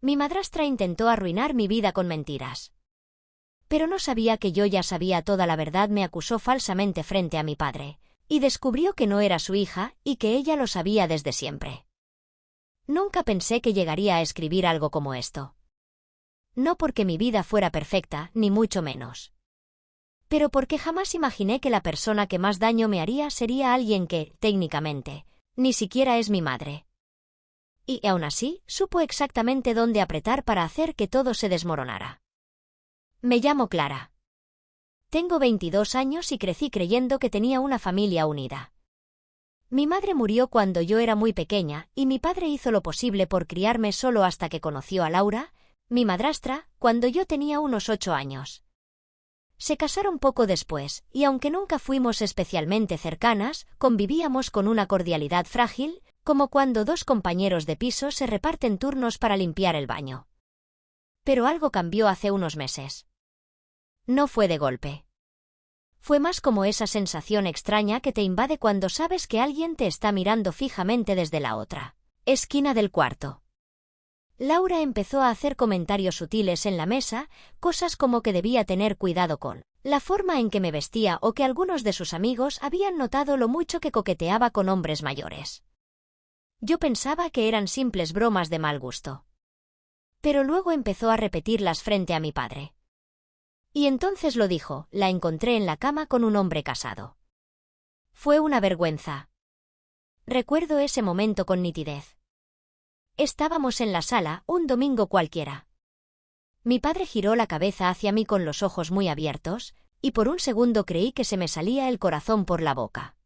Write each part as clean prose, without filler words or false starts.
Mi madrastra intentó arruinar mi vida con mentiras. Pero no sabía que yo ya sabía toda la verdad. Me acusó falsamente frente a mi padre, y descubrió que no era su hija y que ella lo sabía desde siempre. Nunca pensé que llegaría a escribir algo como esto. No porque mi vida fuera perfecta, ni mucho menos. Pero porque jamás imaginé que la persona que más daño me haría sería alguien que, técnicamente, ni siquiera es mi madre. Y aún así, supo exactamente dónde apretar para hacer que todo se desmoronara. Me llamo Clara. Tengo 22 años y crecí creyendo que tenía una familia unida. Mi madre murió cuando yo era muy pequeña y mi padre hizo lo posible por criarme solo hasta que conoció a Laura, mi madrastra, cuando yo tenía unos 8 años. Se casaron poco después, y aunque nunca fuimos especialmente cercanas, convivíamos con una cordialidad frágil, como cuando dos compañeros de piso se reparten turnos para limpiar el baño. Pero algo cambió hace unos meses. No fue de golpe. Fue más como esa sensación extraña que te invade cuando sabes que alguien te está mirando fijamente desde la otra esquina del cuarto. Laura empezó a hacer comentarios sutiles en la mesa, cosas como que debía tener cuidado con la forma en que me vestía o que algunos de sus amigos habían notado lo mucho que coqueteaba con hombres mayores. Yo pensaba que eran simples bromas de mal gusto. Pero luego empezó a repetirlas frente a mi padre. Y entonces lo dijo: la encontré en la cama con un hombre casado. Fue una vergüenza. Recuerdo ese momento con nitidez. Estábamos en la sala, un domingo cualquiera. Mi padre giró la cabeza hacia mí con los ojos muy abiertos, y por un segundo creí que se me salía el corazón por la boca.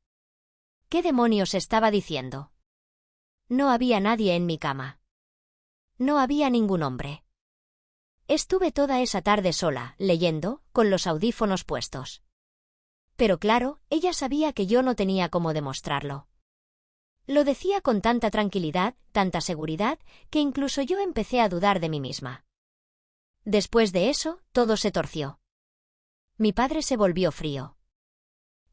¿Qué demonios estaba diciendo? No había nadie en mi cama. No había ningún hombre. Estuve toda esa tarde sola, leyendo, con los audífonos puestos. Pero claro, ella sabía que yo no tenía cómo demostrarlo. Lo decía con tanta tranquilidad, tanta seguridad, que incluso yo empecé a dudar de mí misma. Después de eso, todo se torció. Mi padre se volvió frío.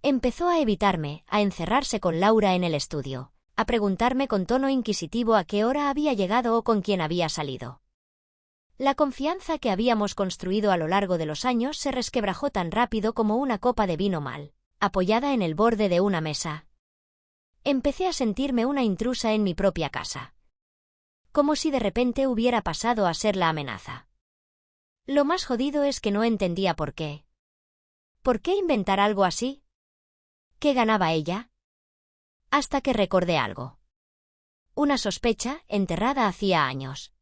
Empezó a evitarme, a encerrarse con Laura en el estudio, a preguntarme con tono inquisitivo a qué hora había llegado o con quién había salido. La confianza que habíamos construido a lo largo de los años se resquebrajó tan rápido como una copa de vino mal, apoyada en el borde de una mesa. Empecé a sentirme una intrusa en mi propia casa. Como si de repente hubiera pasado a ser la amenaza. Lo más jodido es que no entendía por qué. ¿Por qué inventar algo así? ¿Qué ganaba ella? Hasta que recordé algo. Una sospecha, enterrada hacía años.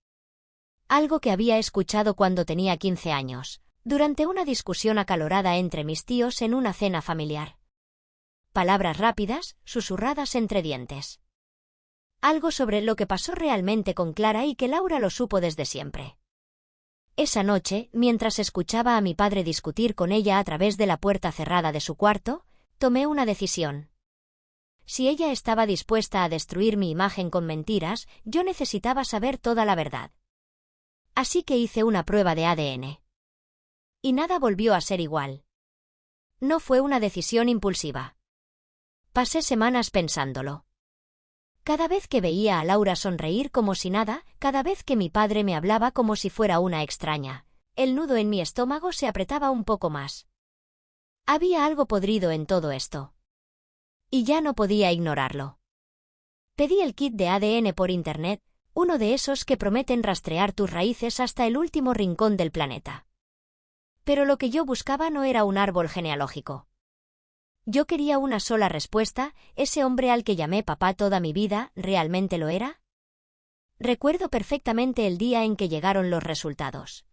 Algo que había escuchado cuando tenía 15 años, durante una discusión acalorada entre mis tíos en una cena familiar. Palabras rápidas, susurradas entre dientes. Algo sobre lo que pasó realmente con Clara y que Laura lo supo desde siempre. Esa noche, mientras escuchaba a mi padre discutir con ella a través de la puerta cerrada de su cuarto, tomé una decisión. Si ella estaba dispuesta a destruir mi imagen con mentiras, yo necesitaba saber toda la verdad. Así que hice una prueba de ADN. Y nada volvió a ser igual. No fue una decisión impulsiva. Pasé semanas pensándolo. Cada vez que veía a Laura sonreír como si nada, cada vez que mi padre me hablaba como si fuera una extraña, el nudo en mi estómago se apretaba un poco más. Había algo podrido en todo esto. Y ya no podía ignorarlo. Pedí el kit de ADN por internet, uno de esos que prometen rastrear tus raíces hasta el último rincón del planeta. Pero lo que yo buscaba no era un árbol genealógico. Yo quería una sola respuesta: ¿ese hombre al que llamé papá toda mi vida, realmente lo era? Recuerdo perfectamente el día en que llegaron los resultados.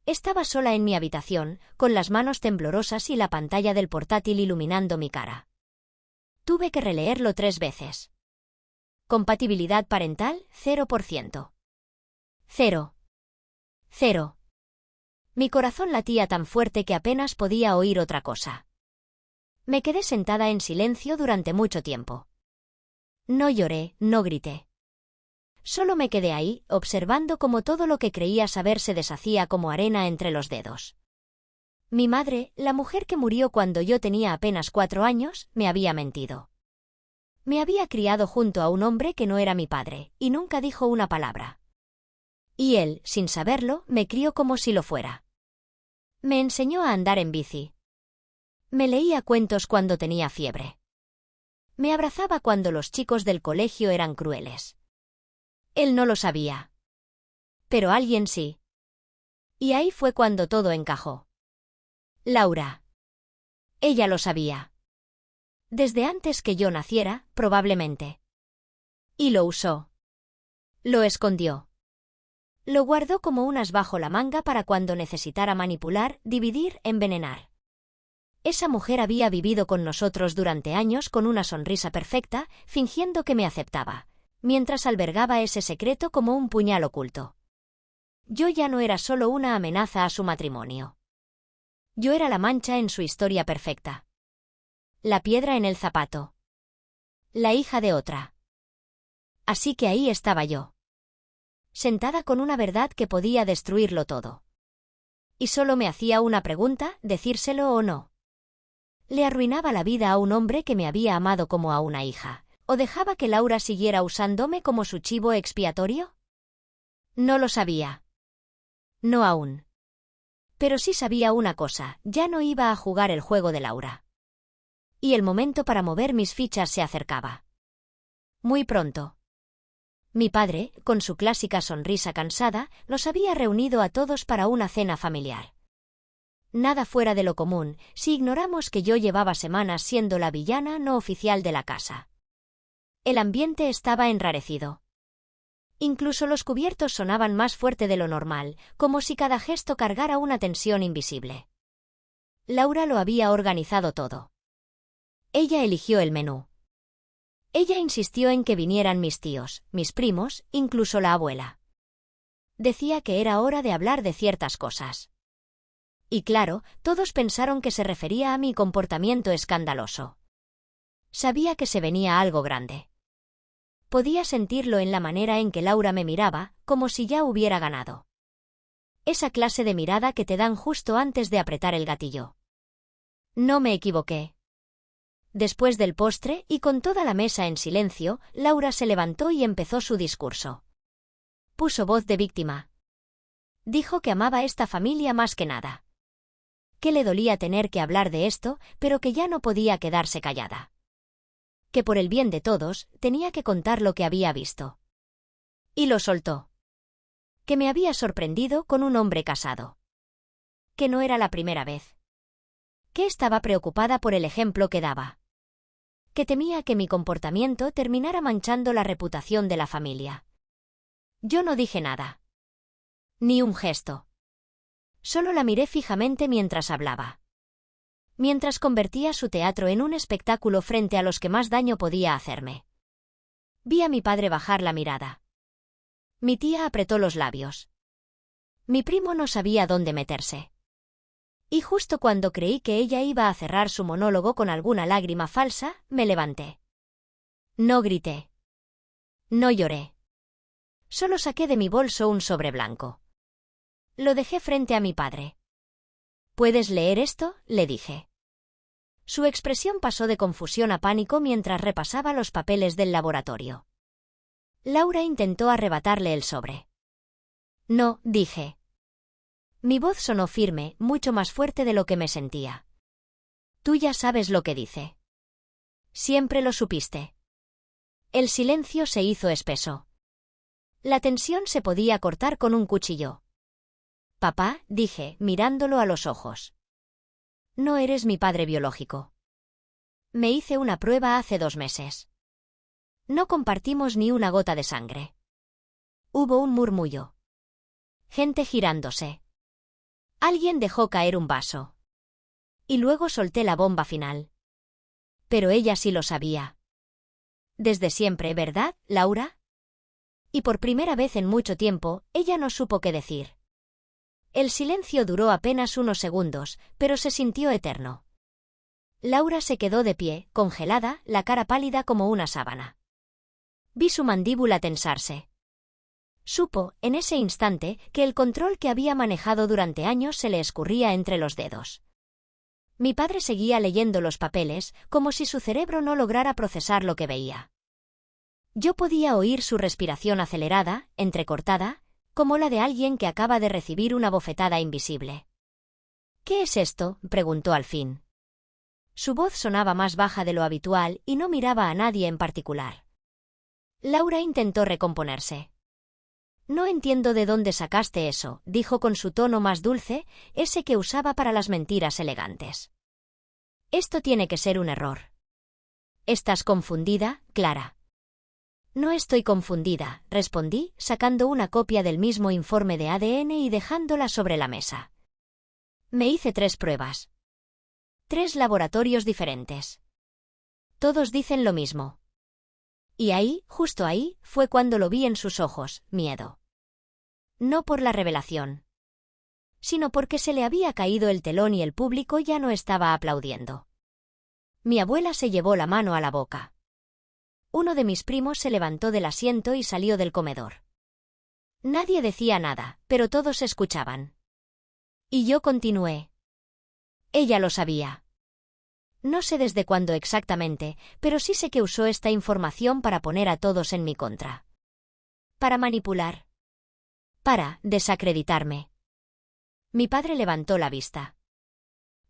Estaba sola en mi habitación, con las manos temblorosas y la pantalla del portátil iluminando mi cara. Tuve que releerlo 3 veces. Compatibilidad parental, 0%. 0. 0. Mi corazón latía tan fuerte que apenas podía oír otra cosa. Me quedé sentada en silencio durante mucho tiempo. No lloré, no grité. Solo me quedé ahí, observando cómo todo lo que creía saber se deshacía como arena entre los dedos. Mi madre, la mujer que murió cuando yo tenía apenas 4 años, me había mentido. Me había criado junto a un hombre que no era mi padre, y nunca dijo una palabra. Y él, sin saberlo, me crió como si lo fuera. Me enseñó a andar en bici. Me leía cuentos cuando tenía fiebre. Me abrazaba cuando los chicos del colegio eran crueles. Él no lo sabía. Pero alguien sí. Y ahí fue cuando todo encajó. Laura. Ella lo sabía. Desde antes que yo naciera, probablemente. Y lo usó. Lo escondió. Lo guardó como un as bajo la manga para cuando necesitara manipular, dividir, envenenar. Esa mujer había vivido con nosotros durante años con una sonrisa perfecta, fingiendo que me aceptaba, mientras albergaba ese secreto como un puñal oculto. Yo ya no era solo una amenaza a su matrimonio. Yo era la mancha en su historia perfecta. La piedra en el zapato. La hija de otra. Así que ahí estaba yo. Sentada con una verdad que podía destruirlo todo. Y solo me hacía una pregunta, decírselo o no. ¿Le arruinaba la vida a un hombre que me había amado como a una hija? ¿O dejaba que Laura siguiera usándome como su chivo expiatorio? No lo sabía. No aún. Pero sí sabía una cosa, ya no iba a jugar el juego de Laura. Y el momento para mover mis fichas se acercaba. Muy pronto. Mi padre, con su clásica sonrisa cansada, los había reunido a todos para una cena familiar. Nada fuera de lo común, si ignoramos que yo llevaba semanas siendo la villana no oficial de la casa. El ambiente estaba enrarecido. Incluso los cubiertos sonaban más fuerte de lo normal, como si cada gesto cargara una tensión invisible. Laura lo había organizado todo. Ella eligió el menú. Ella insistió en que vinieran mis tíos, mis primos, incluso la abuela. Decía que era hora de hablar de ciertas cosas. Y claro, todos pensaron que se refería a mi comportamiento escandaloso. Sabía que se venía algo grande. Podía sentirlo en la manera en que Laura me miraba, como si ya hubiera ganado. Esa clase de mirada que te dan justo antes de apretar el gatillo. No me equivoqué. Después del postre, y con toda la mesa en silencio, Laura se levantó y empezó su discurso. Puso voz de víctima. Dijo que amaba a esta familia más que nada. Que le dolía tener que hablar de esto, pero que ya no podía quedarse callada. Que por el bien de todos, tenía que contar lo que había visto. Y lo soltó. Que me había sorprendido con un hombre casado. Que no era la primera vez. Que estaba preocupada por el ejemplo que daba. Que temía que mi comportamiento terminara manchando la reputación de la familia. Yo no dije nada. Ni un gesto. Solo la miré fijamente mientras hablaba. Mientras convertía su teatro en un espectáculo frente a los que más daño podía hacerme. Vi a mi padre bajar la mirada. Mi tía apretó los labios. Mi primo no sabía dónde meterse. Y justo cuando creí que ella iba a cerrar su monólogo con alguna lágrima falsa, me levanté. No grité. No lloré. Solo saqué de mi bolso un sobre blanco. Lo dejé frente a mi padre. ¿Puedes leer esto?, le dije. Su expresión pasó de confusión a pánico mientras repasaba los papeles del laboratorio. Laura intentó arrebatarle el sobre. No, dije. Mi voz sonó firme, mucho más fuerte de lo que me sentía. Tú ya sabes lo que dice. Siempre lo supiste. El silencio se hizo espeso. La tensión se podía cortar con un cuchillo. Papá, dije, mirándolo a los ojos. No eres mi padre biológico. Me hice una prueba hace 2 meses. No compartimos ni una gota de sangre. Hubo un murmullo. Gente girándose. Alguien dejó caer un vaso. Y luego solté la bomba final. Pero ella sí lo sabía. Desde siempre, ¿verdad, Laura? Y por primera vez en mucho tiempo, ella no supo qué decir. El silencio duró apenas unos segundos, pero se sintió eterno. Laura se quedó de pie, congelada, la cara pálida como una sábana. Vi su mandíbula tensarse. Supo, en ese instante, que el control que había manejado durante años se le escurría entre los dedos. Mi padre seguía leyendo los papeles, como si su cerebro no lograra procesar lo que veía. Yo podía oír su respiración acelerada, entrecortada, como la de alguien que acaba de recibir una bofetada invisible. «¿Qué es esto?», preguntó al fin. Su voz sonaba más baja de lo habitual y no miraba a nadie en particular. Laura intentó recomponerse. «No entiendo de dónde sacaste eso», dijo con su tono más dulce, ese que usaba para las mentiras elegantes. «Esto tiene que ser un error». «¿Estás confundida, Clara?» «No estoy confundida», respondí, sacando una copia del mismo informe de ADN y dejándola sobre la mesa. «Me hice 3 pruebas. 3 laboratorios diferentes. Todos dicen lo mismo». Y ahí, justo ahí, fue cuando lo vi en sus ojos, miedo. No por la revelación, sino porque se le había caído el telón y el público ya no estaba aplaudiendo. Mi abuela se llevó la mano a la boca. Uno de mis primos se levantó del asiento y salió del comedor. Nadie decía nada, pero todos escuchaban. Y yo continué. Ella lo sabía. No sé desde cuándo exactamente, pero sí sé que usó esta información para poner a todos en mi contra. Para manipular. Para desacreditarme. Mi padre levantó la vista.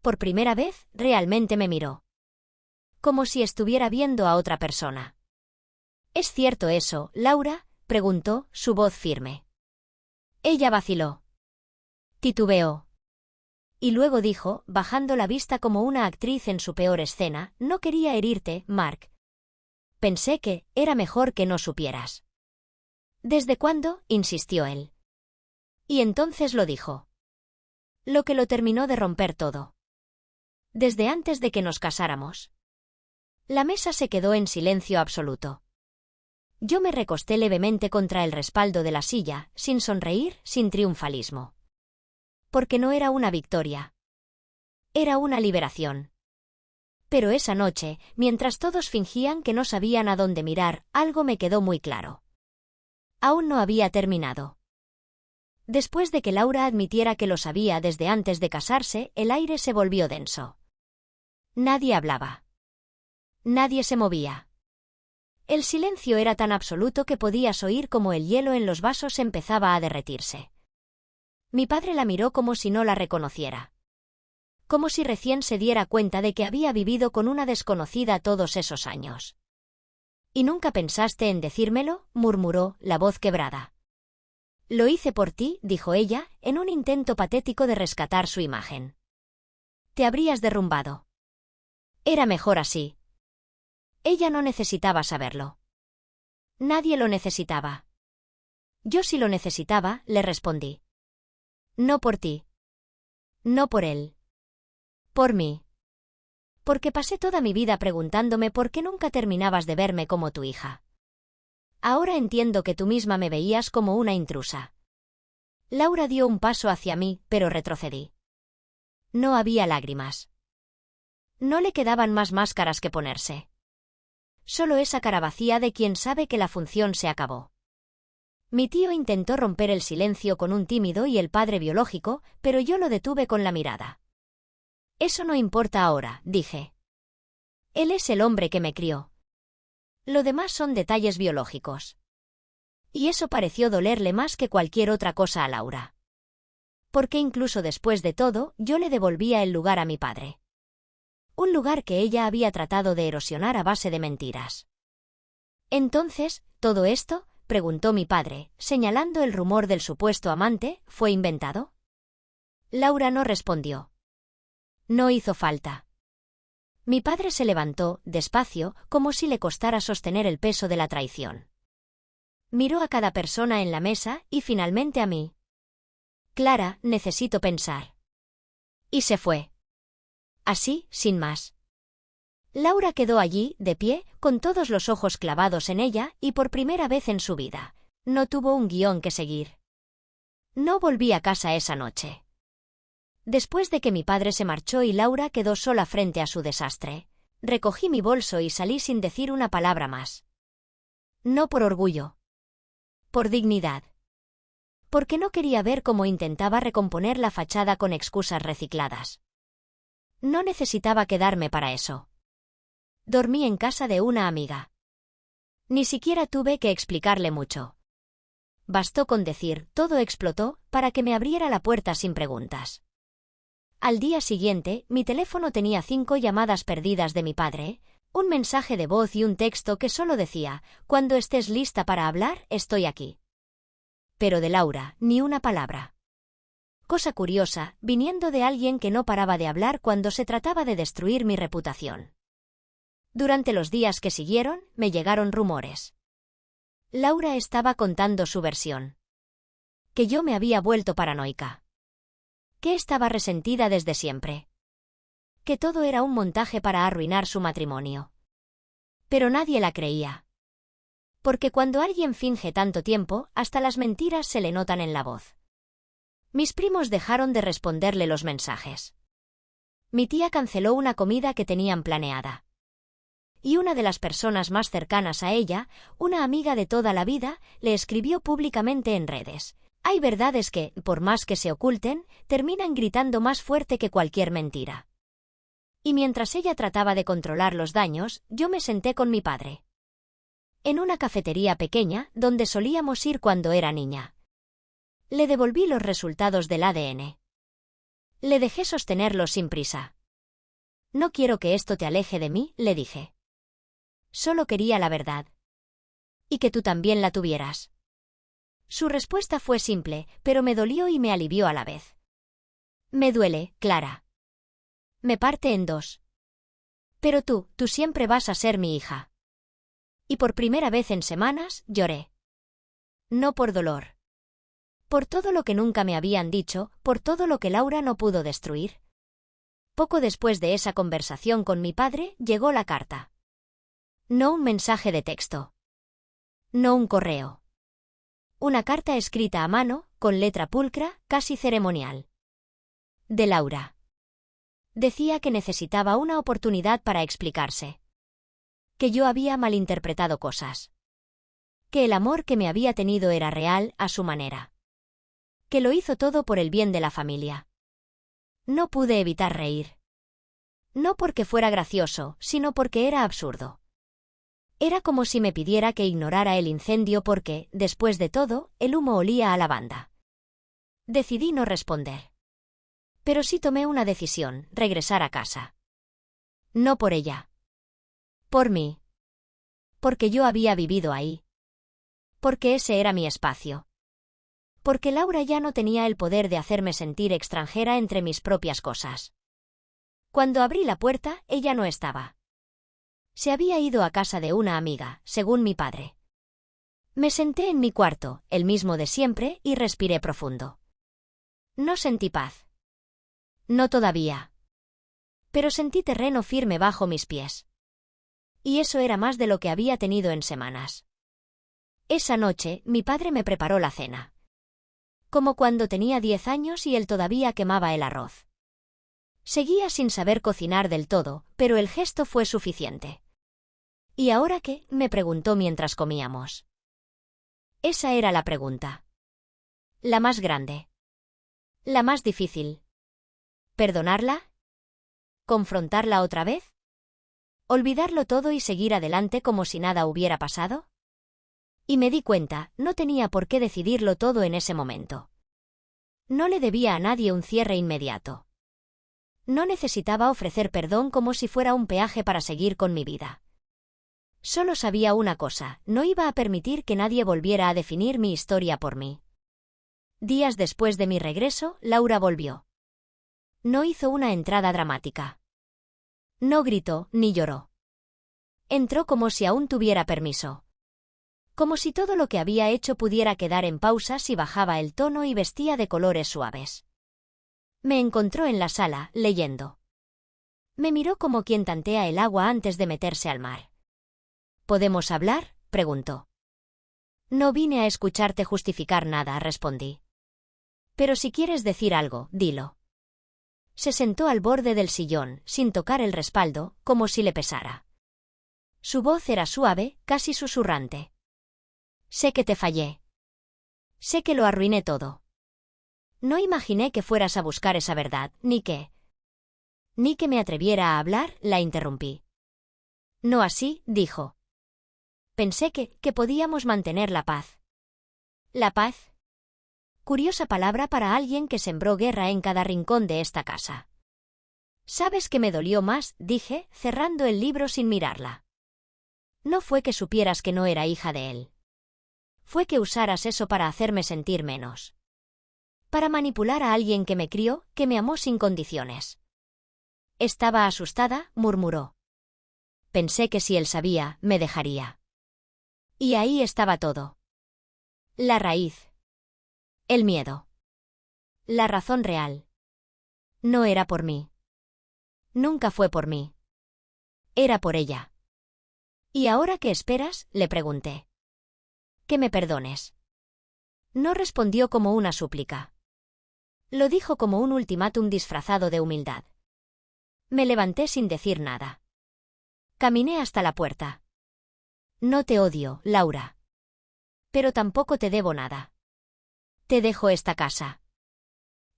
Por primera vez, realmente me miró. Como si estuviera viendo a otra persona. ¿Es cierto eso, Laura?, preguntó, su voz firme. Ella vaciló. Titubeó. Y luego dijo, bajando la vista como una actriz en su peor escena, «No quería herirte, Mark. Pensé que era mejor que no supieras». «¿Desde cuándo?», insistió él. Y entonces lo dijo. Lo que lo terminó de romper todo. Desde antes de que nos casáramos. La mesa se quedó en silencio absoluto. Yo me recosté levemente contra el respaldo de la silla, sin sonreír, sin triunfalismo. Porque no era una victoria. Era una liberación. Pero esa noche, mientras todos fingían que no sabían a dónde mirar, algo me quedó muy claro. Aún no había terminado. Después de que Laura admitiera que lo sabía desde antes de casarse, el aire se volvió denso. Nadie hablaba. Nadie se movía. El silencio era tan absoluto que podías oír cómo el hielo en los vasos empezaba a derretirse. Mi padre la miró como si no la reconociera. Como si recién se diera cuenta de que había vivido con una desconocida todos esos años. «¿Y nunca pensaste en decírmelo?», murmuró, la voz quebrada. «Lo hice por ti», dijo ella, en un intento patético de rescatar su imagen. «Te habrías derrumbado. Era mejor así». Ella no necesitaba saberlo. Nadie lo necesitaba. Yo sí lo necesitaba, le respondí. No por ti. No por él. Por mí. Porque pasé toda mi vida preguntándome por qué nunca terminabas de verme como tu hija. Ahora entiendo que tú misma me veías como una intrusa. Laura dio un paso hacia mí, pero retrocedí. No había lágrimas. No le quedaban más máscaras que ponerse. Solo esa cara vacía de quien sabe que la función se acabó. Mi tío intentó romper el silencio con un tímido «y el padre biológico», pero yo lo detuve con la mirada. «Eso no importa ahora», dije. «Él es el hombre que me crió. Lo demás son detalles biológicos». Y eso pareció dolerle más que cualquier otra cosa a Laura. Porque incluso después de todo, yo le devolvía el lugar a mi padre. Un lugar que ella había tratado de erosionar a base de mentiras. «Entonces, ¿todo esto?», preguntó mi padre, señalando el rumor del supuesto amante, ¿fue inventado? Laura no respondió. No hizo falta. Mi padre se levantó, despacio, como si le costara sostener el peso de la traición. Miró a cada persona en la mesa y finalmente a mí. «Clara, necesito pensar». Y se fue. Así, sin más. Laura quedó allí, de pie, con todos los ojos clavados en ella, y por primera vez en su vida, no tuvo un guión que seguir. No volví a casa esa noche. Después de que mi padre se marchó y Laura quedó sola frente a su desastre, recogí mi bolso y salí sin decir una palabra más. No por orgullo. Por dignidad. Porque no quería ver cómo intentaba recomponer la fachada con excusas recicladas. No necesitaba quedarme para eso. Dormí en casa de una amiga. Ni siquiera tuve que explicarle mucho. Bastó con decir, todo explotó, para que me abriera la puerta sin preguntas. Al día siguiente, mi teléfono tenía 5 llamadas perdidas de mi padre, un mensaje de voz y un texto que solo decía, cuando estés lista para hablar, estoy aquí. Pero de Laura, ni una palabra. Cosa curiosa, viniendo de alguien que no paraba de hablar cuando se trataba de destruir mi reputación. Durante los días que siguieron, me llegaron rumores. Laura estaba contando su versión. Que yo me había vuelto paranoica. Que estaba resentida desde siempre. Que todo era un montaje para arruinar su matrimonio. Pero nadie la creía. Porque cuando alguien finge tanto tiempo, hasta las mentiras se le notan en la voz. Mis primos dejaron de responderle los mensajes. Mi tía canceló una comida que tenían planeada. Y una de las personas más cercanas a ella, una amiga de toda la vida, le escribió públicamente en redes. Hay verdades que, por más que se oculten, terminan gritando más fuerte que cualquier mentira. Y mientras ella trataba de controlar los daños, yo me senté con mi padre. En una cafetería pequeña, donde solíamos ir cuando era niña. Le devolví los resultados del ADN. Le dejé sostenerlos sin prisa. No quiero que esto te aleje de mí, le dije. Solo quería la verdad. Y que tú también la tuvieras. Su respuesta fue simple, pero me dolió y me alivió a la vez. Me duele, Clara. Me parte en dos. Pero tú siempre vas a ser mi hija. Y por primera vez en semanas, lloré. No por dolor. Por todo lo que nunca me habían dicho, por todo lo que Laura no pudo destruir. Poco después de esa conversación con mi padre, llegó la carta. No un mensaje de texto. No un correo. Una carta escrita a mano, con letra pulcra, casi ceremonial. De Laura. Decía que necesitaba una oportunidad para explicarse. Que yo había malinterpretado cosas. Que el amor que me había tenido era real, a su manera. Que lo hizo todo por el bien de la familia. No pude evitar reír. No porque fuera gracioso, sino porque era absurdo. Era como si me pidiera que ignorara el incendio porque, después de todo, el humo olía a lavanda. Decidí no responder. Pero sí tomé una decisión, regresar a casa. No por ella. Por mí. Porque yo había vivido ahí. Porque ese era mi espacio. Porque Laura ya no tenía el poder de hacerme sentir extranjera entre mis propias cosas. Cuando abrí la puerta, ella no estaba. Se había ido a casa de una amiga, según mi padre. Me senté en mi cuarto, el mismo de siempre, y respiré profundo. No sentí paz. No todavía. Pero sentí terreno firme bajo mis pies. Y eso era más de lo que había tenido en semanas. Esa noche, mi padre me preparó la cena. Como cuando tenía 10 años y él todavía quemaba el arroz. Seguía sin saber cocinar del todo, pero el gesto fue suficiente. ¿Y ahora qué?, me preguntó mientras comíamos. Esa era la pregunta. La más grande. La más difícil. ¿Perdonarla? ¿Confrontarla otra vez? ¿Olvidarlo todo y seguir adelante como si nada hubiera pasado? Y me di cuenta, no tenía por qué decidirlo todo en ese momento. No le debía a nadie un cierre inmediato. No necesitaba ofrecer perdón como si fuera un peaje para seguir con mi vida. Solo sabía una cosa, no iba a permitir que nadie volviera a definir mi historia por mí. Días después de mi regreso, Laura volvió. No hizo una entrada dramática. No gritó, ni lloró. Entró como si aún tuviera permiso. Como si todo lo que había hecho pudiera quedar en pausa si bajaba el tono y vestía de colores suaves. Me encontró en la sala, leyendo. Me miró como quien tantea el agua antes de meterse al mar. ¿Podemos hablar?, preguntó. No vine a escucharte justificar nada, respondí. Pero si quieres decir algo, dilo. Se sentó al borde del sillón, sin tocar el respaldo, como si le pesara. Su voz era suave, casi susurrante. Sé que te fallé. Sé que lo arruiné todo. No imaginé que fueras a buscar esa verdad, ni que me atreviera a hablar, la interrumpí. No así, dijo. Pensé que podíamos mantener la paz. La paz. Curiosa palabra para alguien que sembró guerra en cada rincón de esta casa. ¿Sabes qué me dolió más?, dije, cerrando el libro sin mirarla. No fue que supieras que no era hija de él. Fue que usaras eso para hacerme sentir menos. Para manipular a alguien que me crió, que me amó sin condiciones. Estaba asustada, murmuró. Pensé que si él sabía, me dejaría. Y ahí estaba todo. La raíz. El miedo. La razón real. No era por mí. Nunca fue por mí. Era por ella. ¿Y ahora qué esperas?, le pregunté. Que me perdones. No respondió como una súplica. Lo dijo como un ultimátum disfrazado de humildad. Me levanté sin decir nada. Caminé hasta la puerta. No te odio, Laura. Pero tampoco te debo nada. Te dejo esta casa.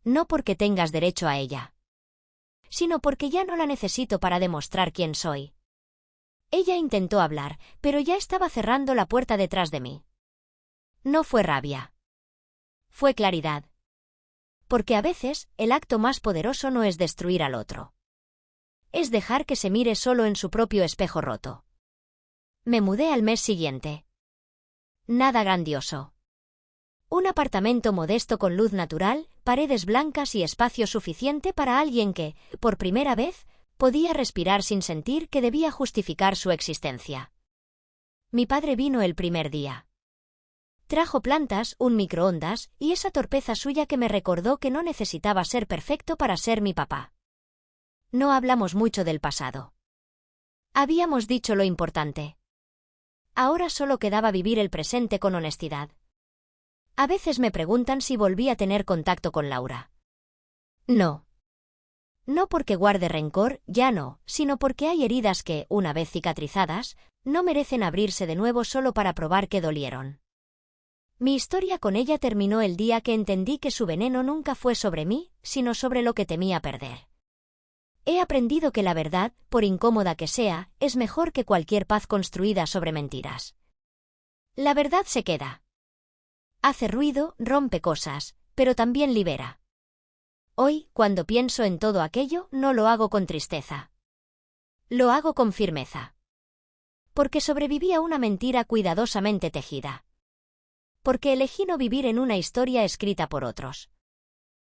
No porque tengas derecho a ella, sino porque ya no la necesito para demostrar quién soy. Ella intentó hablar, pero ya estaba cerrando la puerta detrás de mí. No fue rabia. Fue claridad. Porque a veces, el acto más poderoso no es destruir al otro. Es dejar que se mire solo en su propio espejo roto. Me mudé al mes siguiente. Nada grandioso. Un apartamento modesto con luz natural, paredes blancas y espacio suficiente para alguien que, por primera vez, podía respirar sin sentir que debía justificar su existencia. Mi padre vino el primer día. Trajo plantas, un microondas, y esa torpeza suya que me recordó que no necesitaba ser perfecto para ser mi papá. No hablamos mucho del pasado. Habíamos dicho lo importante. Ahora solo quedaba vivir el presente con honestidad. A veces me preguntan si volví a tener contacto con Laura. No. No porque guarde rencor, ya no, sino porque hay heridas que, una vez cicatrizadas, no merecen abrirse de nuevo solo para probar que dolieron. Mi historia con ella terminó el día que entendí que su veneno nunca fue sobre mí, sino sobre lo que temía perder. He aprendido que la verdad, por incómoda que sea, es mejor que cualquier paz construida sobre mentiras. La verdad se queda. Hace ruido, rompe cosas, pero también libera. Hoy, cuando pienso en todo aquello, no lo hago con tristeza. Lo hago con firmeza. Porque sobreviví a una mentira cuidadosamente tejida. Porque elegí no vivir en una historia escrita por otros.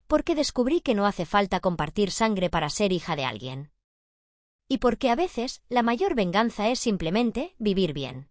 Porque descubrí que no hace falta compartir sangre para ser hija de alguien. Y porque a veces, la mayor venganza es simplemente vivir bien.